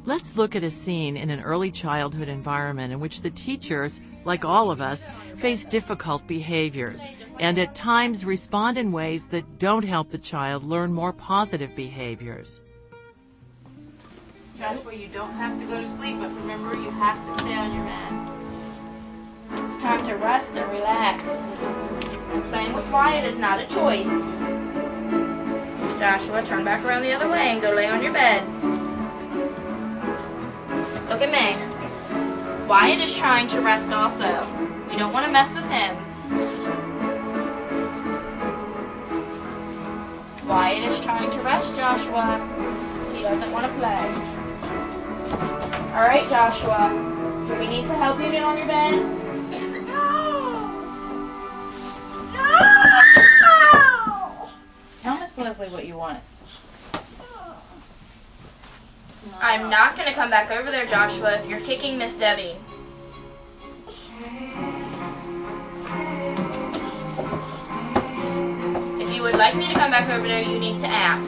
Let's look at a scene in an early childhood environment in which the teachers, like all of us, face difficult behaviors and at times respond in ways that don't help the child learn more positive behaviors. Joshua, you don't have to go to sleep, but remember, you have to stay on your mat. It's time to rest and relax. And playing with Wyatt is not a choice. Joshua, turn back around the other way and go lay on your bed. Look at me. Wyatt is trying to rest also. We don't want to mess with him. Wyatt is trying to rest, Joshua. He doesn't want to play. Alright, Joshua. Do we need to help you get on your bed? No! Tell Miss Leslie what you want. I'm not going to come back over there, Joshua, if you're kicking Miss Debbie. If you would like me to come back over there, you need to ask.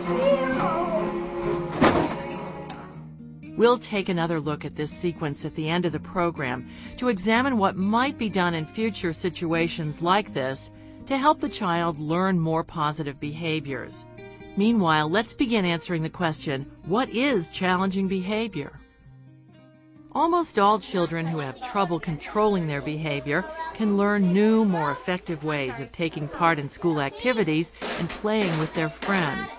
We'll take another look at this sequence at the end of the program to examine what might be done in future situations like this to help the child learn more positive behaviors. Meanwhile, let's begin answering the question, what is challenging behavior? Almost all children who have trouble controlling their behavior can learn new, more effective ways of taking part in school activities and playing with their friends.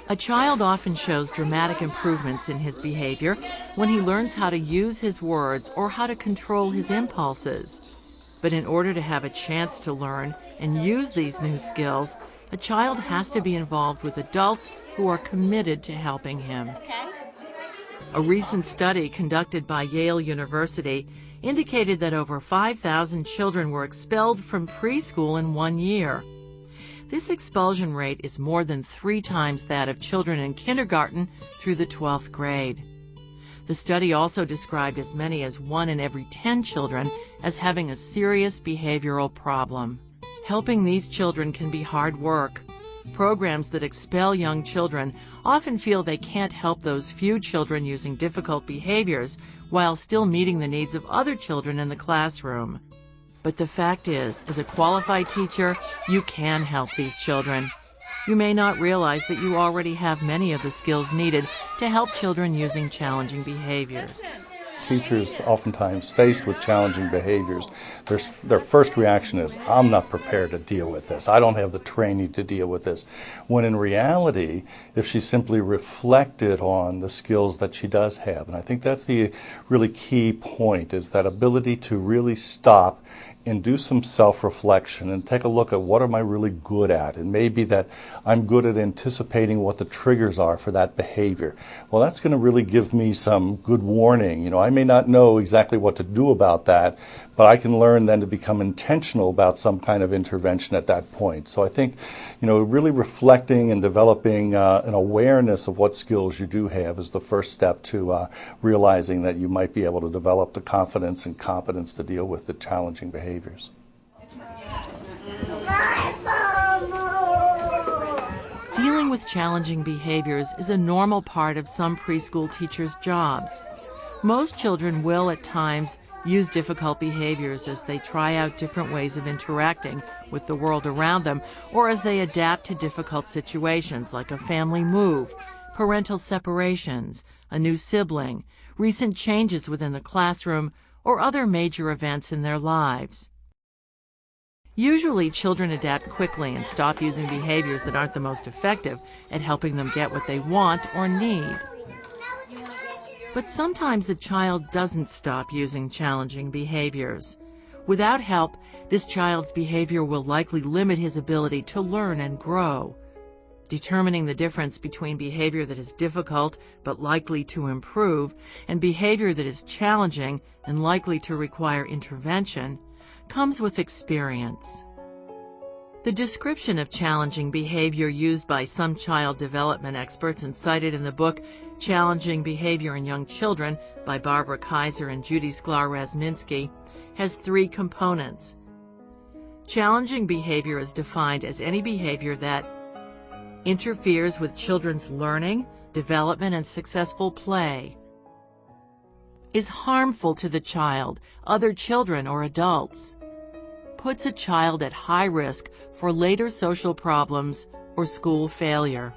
A child often shows dramatic improvements in his behavior when he learns how to use his words or how to control his impulses. But in order to have a chance to learn and use these new skills, a child has to be involved with adults who are committed to helping him. A recent study conducted by Yale University indicated that over 5,000 children were expelled from preschool in 1 year. This expulsion rate is more than 3 times that of children in kindergarten through the 12th grade. The study also described as many as 1 in every 10 children as having a serious behavioral problem. Helping these children can be hard work. Programs that expel young children often feel they can't help those few children using difficult behaviors while still meeting the needs of other children in the classroom. But the fact is, as a qualified teacher, you can help these children. You may not realize that you already have many of the skills needed to help children using challenging behaviors. Teachers, oftentimes faced with challenging behaviors, their first reaction is, I'm not prepared to deal with this. I don't have the training to deal with this. When in reality, if she simply reflected on the skills that she does have, and I think that's the really key point, is that ability to really stop and do some self-reflection and take a look at what am I really good at. And maybe that I'm good at anticipating what the triggers are for that behavior. Well, that's going to really give me some good warning. You know, I may not know exactly what to do about that, but I can learn then to become intentional about some kind of intervention at that point. So I think, you know, really reflecting and developing an awareness of what skills you do have is the first step to realizing that you might be able to develop the confidence and competence to deal with the challenging behaviors. Dealing with challenging behaviors is a normal part of some preschool teachers' jobs. Most children will at times use difficult behaviors as they try out different ways of interacting with the world around them, or as they adapt to difficult situations like a family move, parental separations, a new sibling, recent changes within the classroom, or other major events in their lives. Usually, children adapt quickly and stop using behaviors that aren't the most effective at helping them get what they want or need. But sometimes a child doesn't stop using challenging behaviors. Without help, this child's behavior will likely limit his ability to learn and grow. Determining the difference between behavior that is difficult but likely to improve and behavior that is challenging and likely to require intervention comes with experience. The description of challenging behavior used by some child development experts and cited in the book Challenging Behavior in Young Children by Barbara Kaiser and Judy Sklar-Razninsky has 3 components. Challenging behavior is defined as any behavior that interferes with children's learning, development, and successful play, is harmful to the child, other children, or adults, puts a child at high risk for later social problems or school failure.